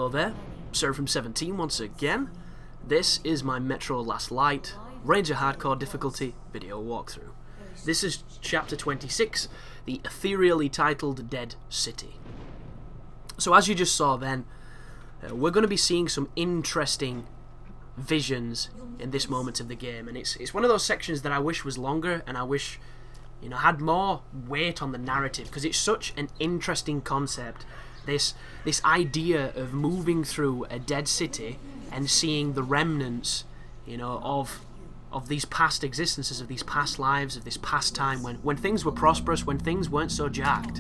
Hello there, Seraphim17 once again. This is my Metro Last Light Ranger Hardcore difficulty video walkthrough. This is chapter 26, the ethereally titled Dead City. So as you just saw then, we're going to be seeing some interesting visions in this moment of the game, and it's one of those sections that I wish was longer and I wish, you know, had more weight on the narrative, because it's such an interesting concept. This idea of moving through a dead city and seeing the remnants, you know, of these past existences, of these past lives, of this past time when things were prosperous, when things weren't so jacked.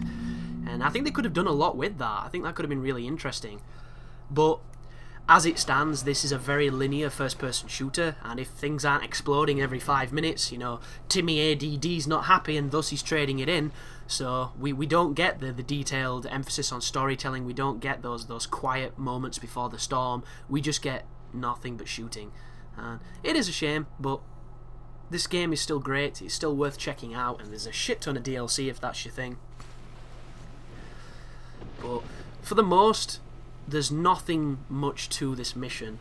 And I think they could have done a lot with that. I think that could have been really interesting. But as it stands, this is a very linear first-person shooter, and if things aren't exploding every 5 minutes, you know, Timmy ADD's not happy and thus he's trading it in. So we don't get the detailed emphasis on storytelling. We don't get those quiet moments before the storm. We just get nothing but shooting. And it is a shame, but this game is still great. It's still worth checking out, and there's a shit ton of DLC if that's your thing. But for the most, there's nothing much to this mission.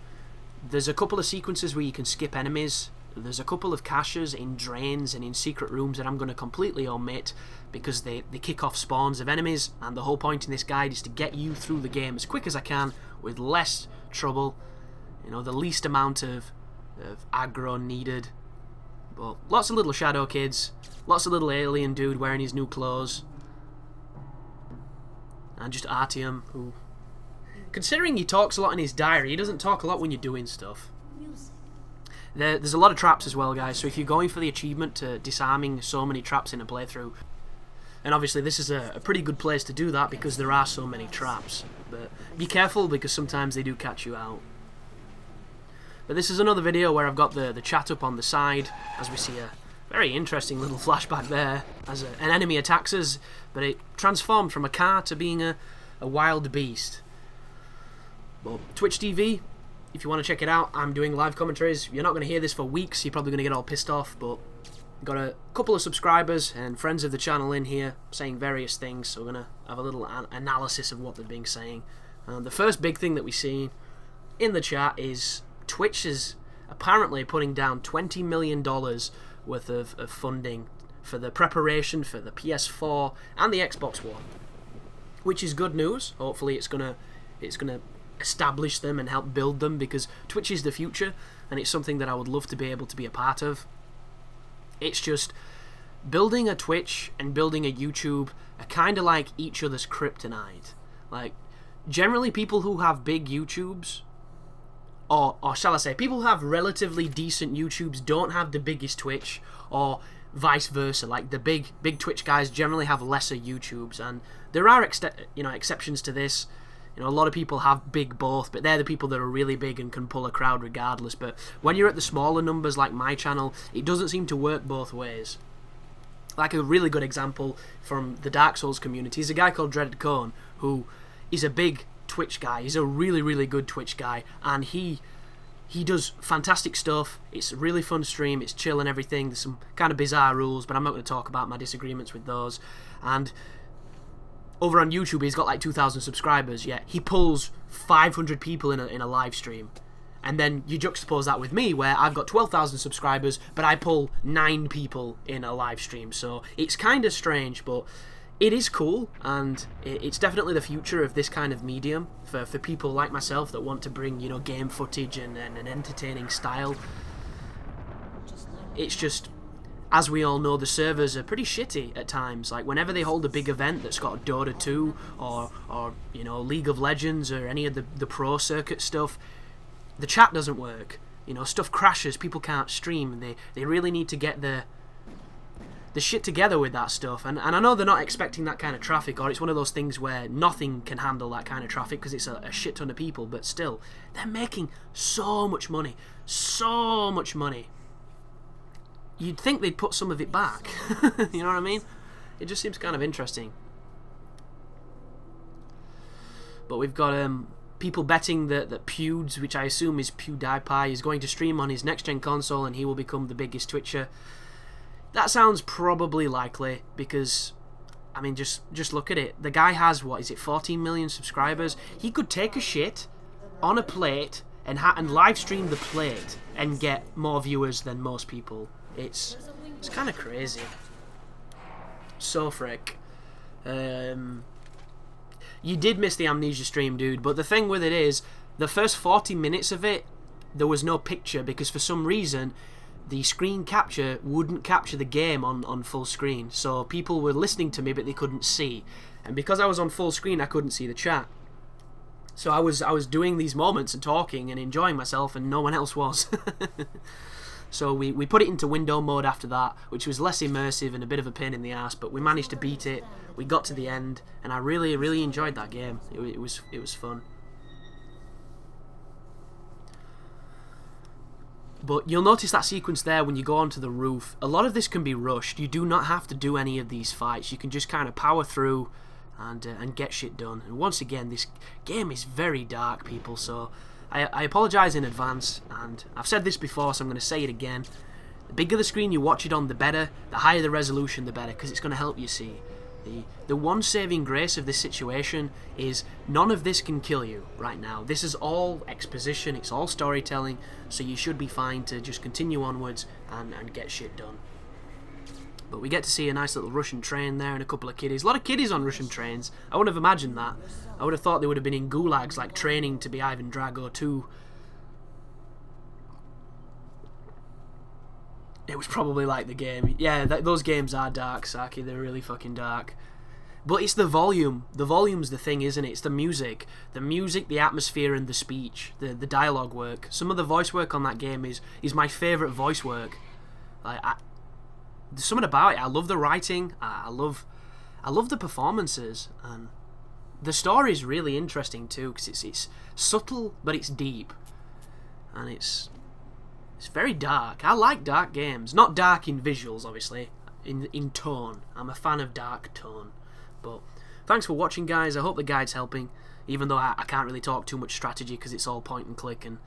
There's a couple of sequences where you can skip enemies. There's a couple of caches in drains and in secret rooms that I'm going to completely omit because they kick off spawns of enemies, and the whole point in this guide is to get you through the game as quick as I can with less trouble, you know, the least amount of aggro needed. But lots of little shadow kids, lots of little alien dude wearing his new clothes, and just Artyom, who, considering he talks a lot in his diary, he doesn't talk a lot when you're doing stuff. There's a lot of traps as well, guys, so if you're going for the achievement to disarming so many traps in a playthrough, and obviously this is a pretty good place to do that because there are so many traps, but be careful because sometimes they do catch you out. But this is another video where I've got the chat up on the side, as we see a very interesting little flashback there as an enemy attacks us, but it transformed from a car to being a wild beast. But Twitch TV, if you want to check it out, I'm doing live commentaries. You're not going to hear this for weeks, you're probably going to get all pissed off, but got a couple of subscribers and friends of the channel in here saying various things, so we're going to have a little analysis of what they're being saying. The first big thing that we see in the chat is Twitch is apparently putting down $20 million worth of funding for the preparation for the PS4 and the Xbox One, which is good news. Hopefully it's gonna establish them and help build them, because Twitch is the future and it's something that I would love to be able to be a part of. It's just building a Twitch and building a YouTube are kind of like each other's kryptonite. Like, generally people who have big YouTubes, or shall I say, people who have relatively decent YouTubes don't have the biggest Twitch, or vice versa. Like, the big Twitch guys generally have lesser YouTubes, and there are exceptions to this. You know, a lot of people have big both, but they're the people that are really big and can pull a crowd regardless. But when you're at the smaller numbers like my channel, it doesn't seem to work both ways. Like, a really good example from the Dark Souls community is a guy called Dreaded Cone, who is a big Twitch guy. He's a really, really good Twitch guy, and he does fantastic stuff. It's a really fun stream, it's chill and everything. There's some kind of bizarre rules, but I'm not going to talk about my disagreements with those. And over on YouTube, he's got like 2,000 subscribers, yet he pulls 500 people in a live stream. And then you juxtapose that with me, where I've got 12,000 subscribers, but I pull 9 people in a live stream. So it's kind of strange, but it is cool, and it's definitely the future of this kind of medium for people like myself that want to bring, you know, game footage and an entertaining style. It's just, as we all know, the servers are pretty shitty at times. Like, whenever they hold a big event that's got Dota 2 or you know, League of Legends or any of the pro circuit stuff, the chat doesn't work. You know, stuff crashes, people can't stream. They really need to get the shit together with that stuff, and I know they're not expecting that kind of traffic, or it's one of those things where nothing can handle that kind of traffic because it's a shit ton of people, but still, they're making so much money. You'd think they'd put some of it back. You know what I mean? It just seems kind of interesting. But we've got people betting that Pewds, which I assume is PewDiePie, is going to stream on his next-gen console and he will become the biggest Twitcher. That sounds probably likely, because I mean, just look at it. The guy has, what is it, 14 million subscribers. He could take a shit on a plate and live stream the plate and get more viewers than most people. It's kind of crazy. So frick. You did miss the Amnesia stream, dude, but the thing with it is, the first 40 minutes of it, there was no picture because for some reason the screen capture wouldn't capture the game on full screen. So people were listening to me but they couldn't see. And because I was on full screen, I couldn't see the chat. So I was doing these moments and talking and enjoying myself and no one else was. So we put it into window mode after that, which was less immersive and a bit of a pain in the ass, but we managed to beat it. We got to the end, and I really, really enjoyed that game. It was fun. But you'll notice that sequence there when you go onto the roof. A lot of this can be rushed. You do not have to do any of these fights. You can just kind of power through and get shit done. And once again, this game is very dark, people, so I apologise in advance, and I've said this before, so I'm going to say it again. The bigger the screen you watch it on, the better. The higher the resolution, the better, because it's going to help you see. The one saving grace of this situation is none of this can kill you right now. This is all exposition, it's all storytelling, so you should be fine to just continue onwards and get shit done. But we get to see a nice little Russian train there and a couple of kiddies. A lot of kiddies on Russian trains. I wouldn't have imagined that. I would have thought they would have been in gulags, like training to be Ivan Drago 2. It was probably like the game. Yeah, those games are dark, Saki. They're really fucking dark. But it's the volume. The volume's the thing, isn't it? It's the music. The music, the atmosphere, and the speech. The dialogue work. Some of the voice work on that game is my favourite voice work. Like, there's something about it. I love the writing. I love the performances, and the story is really interesting too because it's subtle but it's deep, and it's very dark. I like dark games, not dark in visuals, obviously, in tone. I'm a fan of dark tone. But thanks for watching, guys. I hope the guide's helping, even though I can't really talk too much strategy because it's all point and click and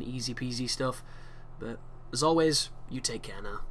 easy peasy stuff. But as always, you take care now.